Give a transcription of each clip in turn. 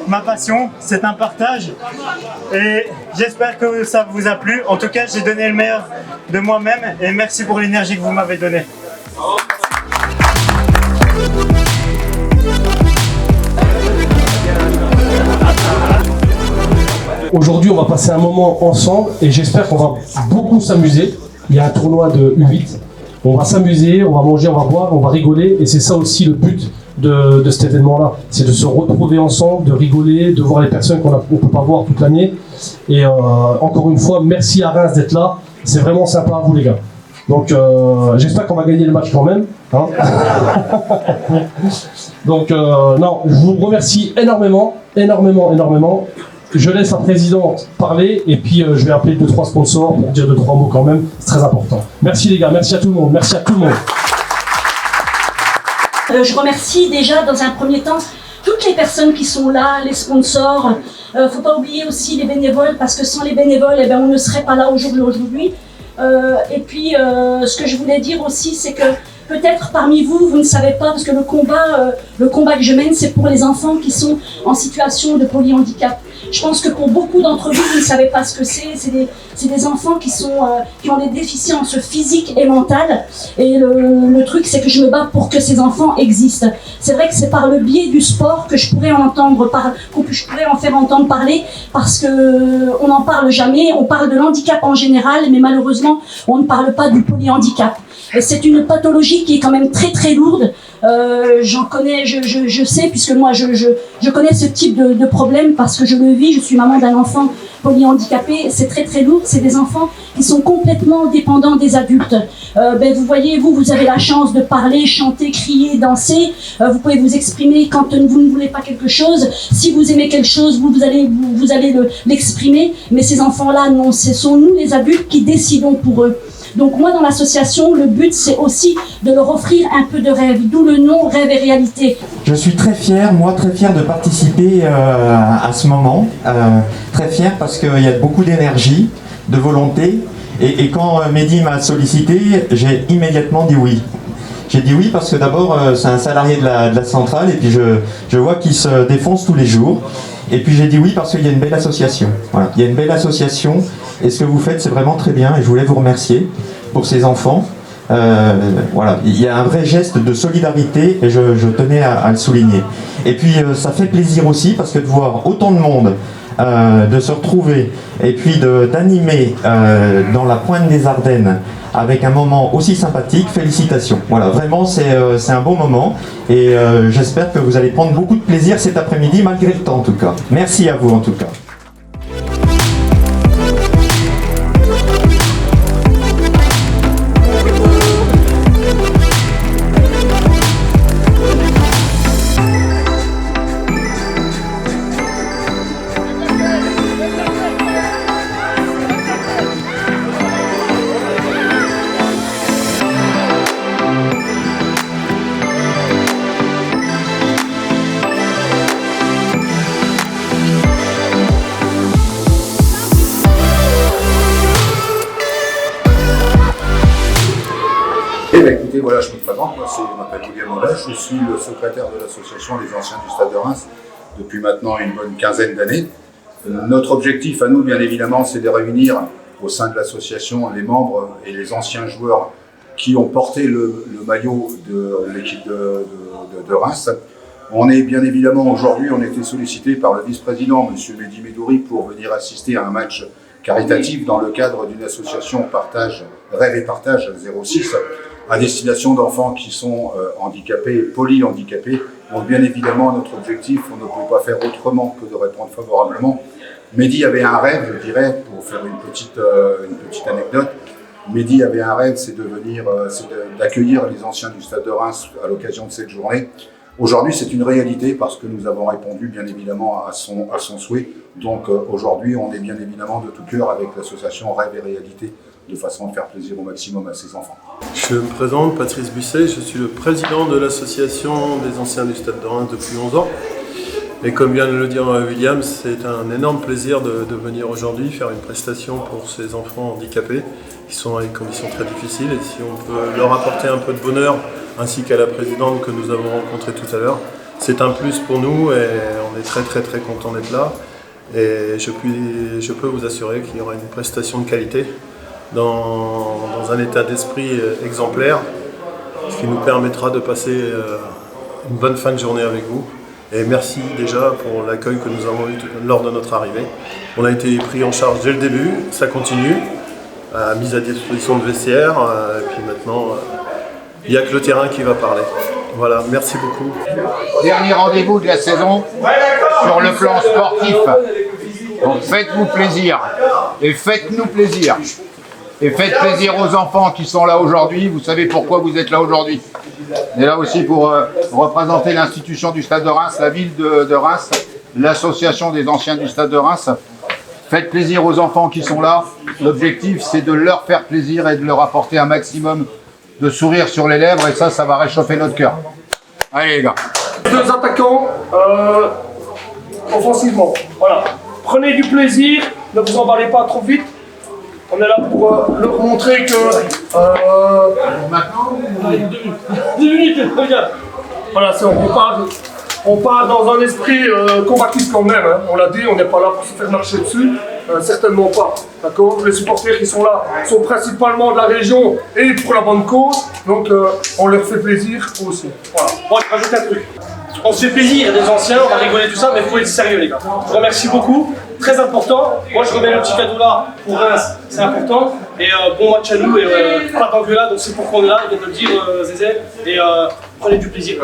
ma passion, c'est un partage. Et j'espère que ça vous a plu. En tout cas, j'ai donné le meilleur de moi-même et merci pour l'énergie que vous m'avez donnée. Aujourd'hui, on va passer un moment ensemble et j'espère qu'on va beaucoup s'amuser. Il y a un tournoi de U8. On va s'amuser, on va manger, on va boire, on va rigoler et c'est ça aussi le but de cet événement-là. C'est de se retrouver ensemble, de rigoler, de voir les personnes qu'on ne peut pas voir toute l'année. Et encore une fois, merci à Reims d'être là. C'est vraiment sympa à vous les gars. Donc j'espère qu'on va gagner le match quand même. Hein. Donc non, je vous remercie énormément. Je laisse la présidente parler et puis je vais appeler 2-3 sponsors pour dire 2-3 mots quand même, c'est très important. Merci les gars, merci à tout le monde, merci à tout le monde. Je remercie déjà dans un premier temps toutes les personnes qui sont là, les sponsors. Faut pas oublier aussi les bénévoles parce que sans les bénévoles, eh ben, on ne serait pas là aujourd'hui. Et puis ce que je voulais dire aussi, c'est que peut-être parmi vous, vous ne savez pas, parce que le combat que je mène, c'est pour les enfants qui sont en situation de polyhandicap. Je pense que pour beaucoup d'entre vous, vous ne savez pas ce que c'est. C'est des enfants qui ont des déficiences physiques et mentales. Et le truc, c'est que je me bats pour que ces enfants existent. C'est vrai que c'est par le biais du sport que je pourrais en faire entendre parler, parce que on n'en parle jamais. On parle de l'handicap en général, mais malheureusement, on ne parle pas du polyhandicap. C'est une pathologie qui est quand même très très lourde. J'en connais, je sais, puisque moi je connais ce type de problème parce que je le vis. Je suis maman d'un enfant polyhandicapé. C'est très très lourd. C'est des enfants qui sont complètement dépendants des adultes. Vous voyez, vous avez la chance de parler, chanter, crier, danser. Vous pouvez vous exprimer quand vous ne voulez pas quelque chose. Si vous aimez quelque chose, vous allez l'exprimer. Mais ces enfants-là, non, ce sont nous les adultes qui décidons pour eux. Donc moi dans l'association, le but c'est aussi de leur offrir un peu de rêve, d'où le nom Rêve et Réalité. Je suis très fier de participer à ce moment, très fier parce qu'il y a beaucoup d'énergie, de volonté et quand Mehdi m'a sollicité, j'ai immédiatement dit oui. J'ai dit oui parce que d'abord c'est un salarié de la centrale et puis je vois qu'il se défonce tous les jours. Et puis j'ai dit oui parce qu'il y a une belle association. Voilà. Il y a une belle association et ce que vous faites c'est vraiment très bien et je voulais vous remercier pour ces enfants. Voilà. Il y a un vrai geste de solidarité et je tenais à le souligner. Et puis ça fait plaisir aussi parce que de voir autant de monde de se retrouver et puis d'animer dans la pointe des Ardennes avec un moment aussi sympathique, félicitations. Voilà, vraiment c'est un beau moment et j'espère que vous allez prendre beaucoup de plaisir cet après-midi malgré le temps en tout cas. Merci à vous en tout cas. Écoutez, voilà, je me présente, moi je m'appelle William Hollage, je suis le secrétaire de l'association des anciens du Stade de Reims depuis maintenant une bonne quinzaine d'années. Notre objectif à nous, bien évidemment, c'est de réunir au sein de l'association les membres et les anciens joueurs qui ont porté le maillot de l'équipe de Reims. On est bien évidemment aujourd'hui, on a été sollicité par le vice-président, M. Mehdi Medouri, pour venir assister à un match caritatif dans le cadre d'une association Partage, Rêve et Partage 06, à destination d'enfants qui sont handicapés, polyhandicapés. Donc bien évidemment, notre objectif, on ne peut pas faire autrement que de répondre favorablement. Mehdi avait un rêve, je dirais, pour faire une petite anecdote. Mehdi avait un rêve, c'est d'accueillir les anciens du Stade de Reims à l'occasion de cette journée. Aujourd'hui, c'est une réalité parce que nous avons répondu bien évidemment à son souhait. Donc aujourd'hui, on est bien évidemment de tout cœur avec l'association Rêve et Réalité de façon à faire plaisir au maximum à ses enfants. Je me présente, Patrice Busset, je suis le président de l'association des anciens du Stade de Reims depuis 11 ans. Et comme vient de le dire William, c'est un énorme plaisir de venir aujourd'hui faire une prestation pour ces enfants handicapés qui sont dans des conditions très difficiles. Et si on peut leur apporter un peu de bonheur, ainsi qu'à la présidente que nous avons rencontrée tout à l'heure, c'est un plus pour nous et on est très content d'être là. Et je peux vous assurer qu'il y aura une prestation de qualité dans un état d'esprit exemplaire, ce qui nous permettra de passer une bonne fin de journée avec vous. Et merci déjà pour l'accueil que nous avons eu lors de notre arrivée. On a été pris en charge dès le début, ça continue, mise à disposition de vestiaire, et puis maintenant, il n'y a que le terrain qui va parler. Voilà, merci beaucoup. Dernier rendez-vous de la saison sur le plan sportif. Donc faites-vous plaisir et faites-nous plaisir. Et faites plaisir aux enfants qui sont là aujourd'hui. Vous savez pourquoi vous êtes là aujourd'hui. On est là aussi pour représenter l'institution du Stade de Reims, la ville de Reims, l'association des anciens du Stade de Reims. Faites plaisir aux enfants qui sont là. L'objectif, c'est de leur faire plaisir et de leur apporter un maximum de sourire sur les lèvres. Et ça va réchauffer notre cœur. Allez les gars. Deux attaquants offensivement. Voilà. Prenez du plaisir, ne vous emballez pas trop vite. On est là pour leur montrer que... Maintenant 2 minutes, regarde. Voilà, on part dans un esprit combatif quand même. Hein. On l'a dit, on n'est pas là pour se faire marcher dessus. Certainement pas. D'accord. Les supporters qui sont là sont principalement de la région et pour la bonne cause. Donc on leur fait plaisir aussi. Voilà. Moi je rajoute un truc. On se fait plaisir, il y a des anciens, on va rigoler tout ça, mais il faut être sérieux les gars. Je vous remercie beaucoup, très important. Moi je remets le petit cadeau là pour Reims, c'est important. Et bon match à nous, et pas d'engueulade, donc c'est pour qu'on est là, il vient de le dire Zézé. Et prenez du plaisir.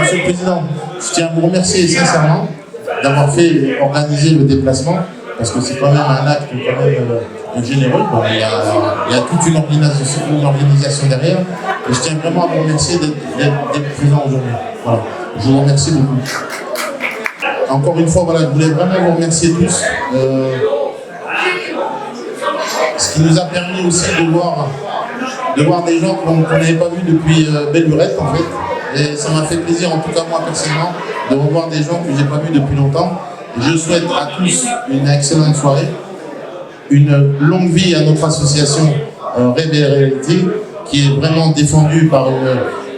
Monsieur le Président, je tiens à vous remercier sincèrement d'avoir organisé le déplacement, parce que c'est quand même un acte quand même généreux. Bon, il y a toute une organisation derrière, et je tiens vraiment à vous remercier d'être présent aujourd'hui. Voilà. Je vous remercie beaucoup. Encore une fois, voilà, je voulais vraiment vous remercier tous. Ce qui nous a permis aussi de voir des gens qu'on n'avait pas vus depuis belle lurette en fait. Et ça m'a fait plaisir, en tout cas moi personnellement, de revoir des gens que j'ai pas vus depuis longtemps. Je souhaite à tous une excellente soirée, une longue vie à notre association Rêve et Réalité, qui est vraiment défendue par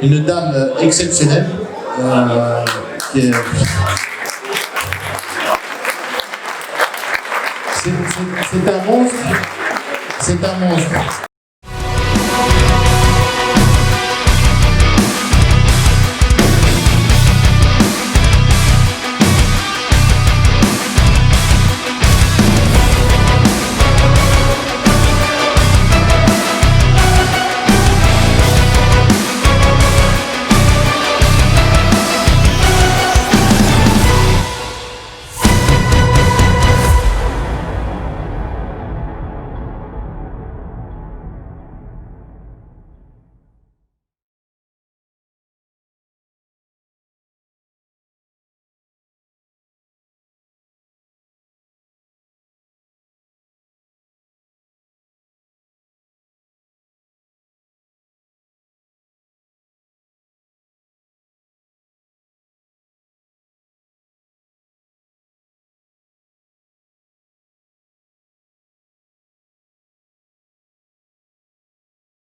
une dame exceptionnelle. C'est un monstre. C'est un monstre.